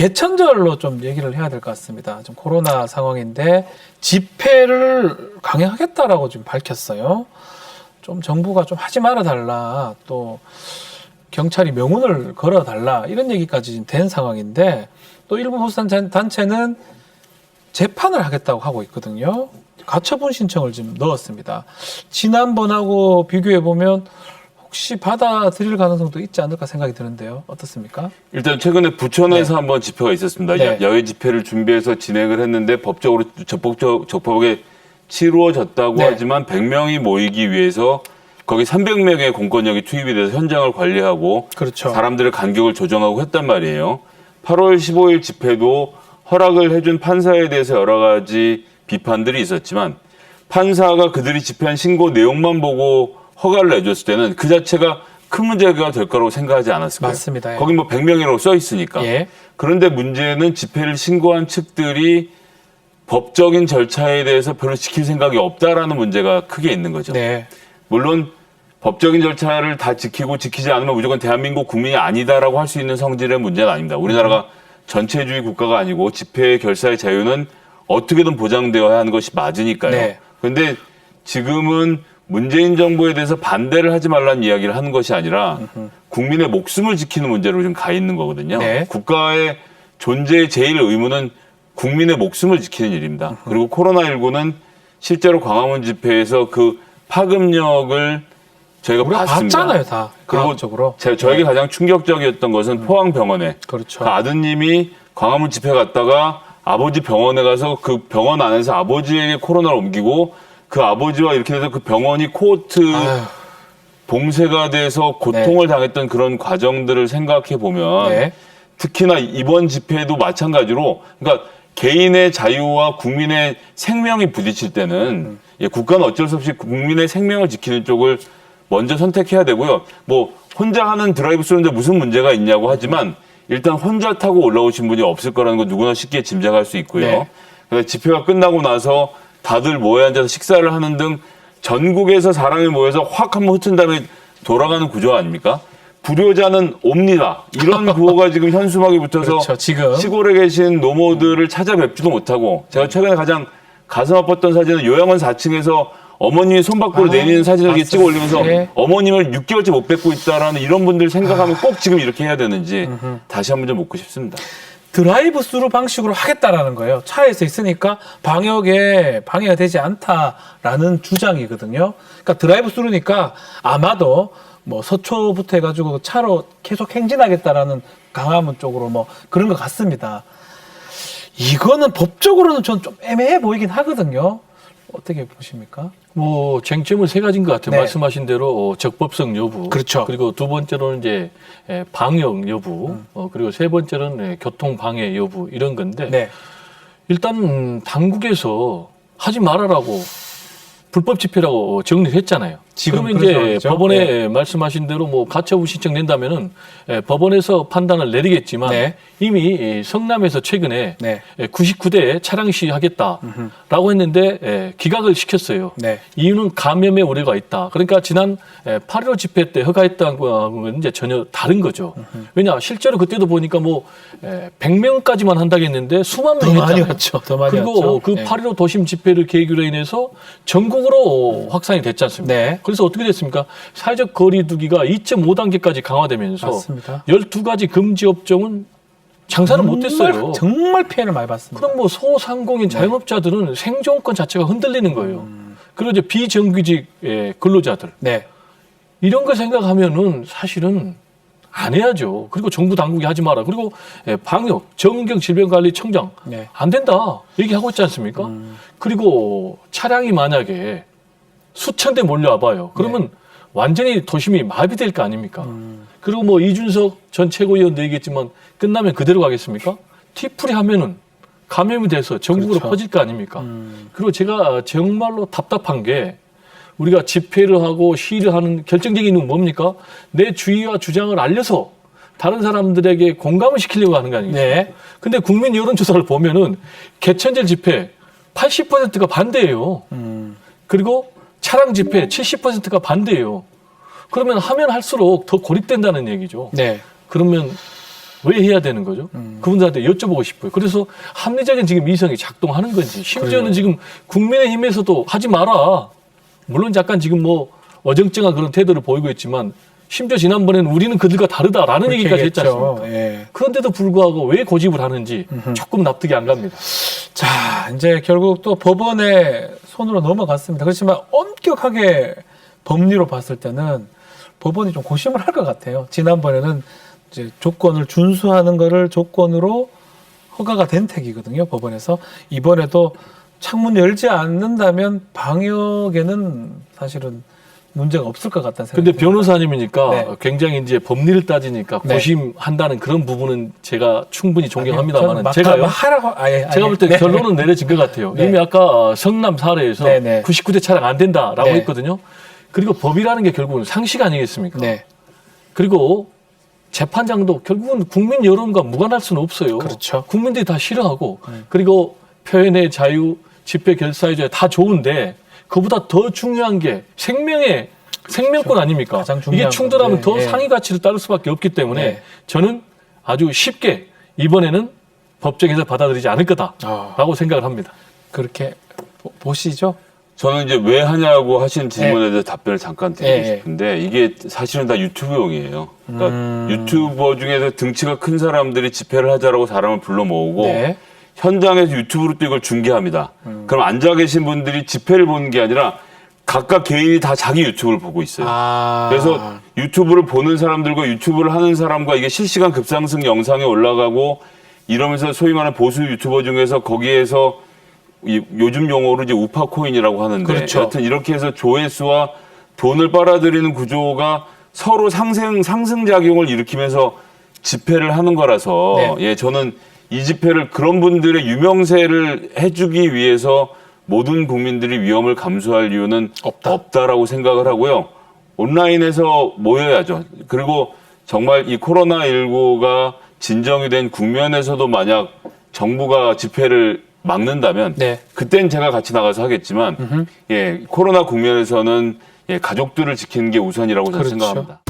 개천절로 좀 얘기를 해야 될 것 같습니다. 좀 코로나 상황인데 집회를 강행하겠다라고 지금 밝혔어요. 좀 정부가 좀 하지 말아 달라, 또 경찰이 명운을 걸어 달라, 이런 얘기까지 지금 된 상황인데, 또 일부 보수 단체는 재판을 하겠다고 하고 있거든요. 가처분 신청을 지금 넣었습니다. 지난번하고 비교해 보면 혹시 받아들일 가능성도 있지 않을까 생각이 드는데요. 어떻습니까? 일단 최근에 부천에서 한번 집회가 있었습니다. 네. 야외 집회를 준비해서 진행을 했는데 법적으로 적법하게 치루어졌다고 네. 하지만 100명이 모이기 위해서 거기 300명의 공권력이 투입이 돼서 현장을 관리하고 그렇죠. 사람들의 간격을 조정하고 했단 말이에요. 8월 15일 집회도 허락을 해준 판사에 대해서 여러 가지 비판들이 있었지만 판사가 그들이 집회한 신고 내용만 보고 허가를 내줬을 때는 그 자체가 큰 문제가 될 거라고 생각하지 않았을 거예요. 맞습니다. 예. 거기 뭐 100명이라고 써 있으니까. 예. 그런데 문제는 집회를 신고한 측들이 법적인 절차에 대해서 별로 지킬 생각이 없다라는 문제가 크게 있는 거죠. 네. 물론 법적인 절차를 다 지키고 지키지 않으면 무조건 대한민국 국민이 아니다라고 할 수 있는 성질의 문제는 아닙니다. 우리나라가 전체주의 국가가 아니고 집회 결사의 자유는 어떻게든 보장되어야 하는 것이 맞으니까요. 네. 그런데 지금은 문재인 정부에 대해서 반대를 하지 말라는 이야기를 하는 것이 아니라 국민의 목숨을 지키는 문제로 좀 가 있는 거거든요. 네. 국가의 존재의 제일 의무는 국민의 목숨을 지키는 일입니다. 그리고 코로나19는 실제로 광화문 집회에서 그 파급력을 저희가 우리가 봤습니다. 봤잖아요, 다. 그리고 과학적으로. 저에게 가장 충격적이었던 것은 포항병원에 그렇죠. 그 아드님이 광화문 집회 갔다가 아버지 병원에 가서 그 병원 안에서 아버지에게 코로나를 옮기고 그 아버지와 이렇게 돼서 그 병원이 코호트 아유. 봉쇄가 돼서 고통을 당했던 그런 과정들을 생각해 보면 네. 특히나 이번 집회도 마찬가지로 그러니까 개인의 자유와 국민의 생명이 부딪힐 때는 예, 국가는 어쩔 수 없이 국민의 생명을 지키는 쪽을 먼저 선택해야 되고요. 뭐 혼자 하는 드라이브 스루인데 무슨 문제가 있냐고 하지만 일단 혼자 타고 올라오신 분이 없을 거라는 건 누구나 쉽게 짐작할 수 있고요. 네. 그래서 집회가 끝나고 나서 다들 모여 앉아서 식사를 하는 등 전국에서 사람이 모여서 확 한번 흩은 다음에 돌아가는 구조 아닙니까? 불효자는 옵니다. 이런 구호가 지금 현수막에 붙어서 그렇죠, 지금. 시골에 계신 노모들을 찾아뵙지도 못하고 제가 최근에 가장 가슴 아팠던 사진은 요양원 4층에서 어머님이 손밖으로 내리는 사진을 이렇게 찍어 올리면서 네. 어머님을 6개월째 못 뵙고 있다라는 이런 분들 생각하면 꼭 지금 이렇게 해야 되는지 다시 한번 좀 묻고 싶습니다. 드라이브 스루 방식으로 하겠다라는 거예요. 차에서 있으니까 방역에 방해가 되지 않다라는 주장이거든요. 그러니까 드라이브 스루니까 아마도 뭐 서초부터 해가지고 차로 계속 행진하겠다라는 강화문 쪽으로 뭐 그런 것 같습니다. 이거는 법적으로는 전 좀 애매해 보이긴 하거든요. 어떻게 보십니까? 뭐 쟁점은 세 가지인 것 같아요. 네. 말씀하신 대로 적법성 여부, 그렇죠. 그리고 두 번째로는 이제 방역 여부, 그리고 세 번째는 교통 방해 여부 이런 건데 네. 일단 당국에서 하지 말아라고 불법 집회라고 정리를 했잖아요. 지금 그러면 그런 이제 상황이죠. 법원에 네. 말씀하신 대로 뭐 가처분 신청 낸다면은 법원에서 판단을 내리겠지만 네. 이미 성남에서 최근에 네. 99대 차량 시위하겠다라고 했는데 기각을 시켰어요. 네. 이유는 감염의 우려가 있다. 그러니까 지난 8.15 집회 때 허가했다는 건 이제 전혀 다른 거죠. 왜냐 실제로 그때도 보니까 뭐 100명까지만 한다고 했는데 수만 더 명이 많이 했잖아요. 왔죠. 더 많이 그리고 왔죠. 그 네. 8.15 도심 집회를 계기로 인해서 전국으로 확산이 됐지 않습니까? 네. 그래서 어떻게 됐습니까? 사회적 거리두기가 2.5단계까지 강화되면서 맞습니다. 12가지 금지 업종은 장사를 못했어요. 정말 피해를 많이 봤습니다. 그럼 뭐 소상공인 자영업자들은 생존권 자체가 흔들리는 거예요. 그리고 이제 비정규직 근로자들 네. 이런 거 생각하면은 사실은 안 해야죠. 그리고 정부 당국이 하지 마라. 그리고 방역, 정은경 질병관리청장 네. 안 된다 얘기하고 있지 않습니까? 그리고 차량이 만약에 수천 대 몰려와 봐요. 그러면 완전히 도심이 마비될 거 아닙니까? 그리고 뭐 이준석 전 최고위원도 얘기했지만 끝나면 그대로 가겠습니까? 티풀이 하면은 감염이 돼서 전국으로 그렇죠. 퍼질 거 아닙니까? 그리고 제가 정말로 답답한 게 우리가 집회를 하고 시위를 하는 결정적인 이유는 뭡니까? 내 주의와 주장을 알려서 다른 사람들에게 공감을 시키려고 하는 거 아니겠습니까? 네. 근데 국민 여론조사를 보면은 개천절 집회 80%가 반대예요. 그리고 차량 집회 70%가 반대예요. 그러면 하면 할수록 더 고립된다는 얘기죠. 네. 그러면 왜 해야 되는 거죠? 그분들한테 여쭤보고 싶어요. 그래서 합리적인 지금 이성이 작동하는 건지, 심지어는 그래요. 지금 국민의힘에서도 하지 마라. 물론 약간 지금 뭐 어정쩡한 그런 태도를 보이고 있지만, 심지어 지난번에는 우리는 그들과 다르다라는 그렇게 얘기까지 했지 얘기했죠. 않습니까? 예. 그런데도 불구하고 왜 고집을 하는지 조금 납득이 안 갑니다. 자, 이제 결국 또 법원의 손으로 넘어갔습니다. 그렇지만 엄격하게 법리로 봤을 때는 법원이 좀 고심을 할 것 같아요. 지난번에는 이제 조건을 준수하는 거를 조건으로 허가가 된 택이거든요. 법원에서. 이번에도 창문 열지 않는다면 방역에는 사실은 문제가 없을 것 같다는 생각이 근데 듭니다. 변호사님이니까 네. 굉장히 이제 법리를 따지니까 네. 고심한다는 그런 부분은 제가 충분히 저는 존경합니다만 막 제가요. 하라고 제가 볼 때 네. 결론은 내려진 것 같아요. 네. 이미 아까 성남 사례에서 네, 네. 99대 차량 안 된다라고 네. 했거든요. 그리고 법이라는 게 결국은 상식 아니겠습니까? 네. 그리고 재판장도 결국은 국민 여론과 무관할 수는 없어요. 그렇죠. 국민들이 다 싫어하고 그리고 표현의 자유, 집회 결사의 자유 다 좋은데 그보다 더 중요한 게 생명권 아닙니까? 가장 이게 중요한 충돌하면 건데. 더 네. 상위 가치를 따를 수밖에 없기 때문에 네. 저는 아주 쉽게 이번에는 법정에서 받아들이지 않을 거다라고 생각을 합니다. 그렇게 보시죠. 저는 이제 왜 하냐고 하신 질문에 대해서 답변을 잠깐 드리고 예, 예. 싶은데 이게 사실은 다 유튜브용이에요. 그러니까 유튜버 중에서 등치가 큰 사람들이 집회를 하자라고 사람을 불러 모으고 네. 현장에서 유튜브로 또 이걸 중계합니다. 그럼 앉아 계신 분들이 집회를 보는 게 아니라 각각 개인이 다 자기 유튜브를 보고 있어요. 그래서 유튜브를 보는 사람들과 유튜브를 하는 사람과 이게 실시간 급상승 영상이 올라가고 이러면서 소위 말하는 보수 유튜버 중에서 거기에서 요즘 용어로 이제 우파 코인이라고 하는데 그렇죠. 여튼 이렇게 해서 조회수와 돈을 빨아들이는 구조가 서로 상승작용을 일으키면서 집회를 하는 거라서 네. 예, 저는 이 집회를 그런 분들의 유명세를 해주기 위해서 모든 국민들이 위험을 감수할 이유는 없다라고 생각을 하고요. 온라인에서 모여야죠. 그리고 정말 이 코로나19가 진정이 된 국면에서도 만약 정부가 집회를 막는다면 네. 그땐 제가 같이 나가서 하겠지만 예, 코로나 국면에서는 예, 가족들을 지키는 게 우선이라고 저는 그렇죠. 생각합니다.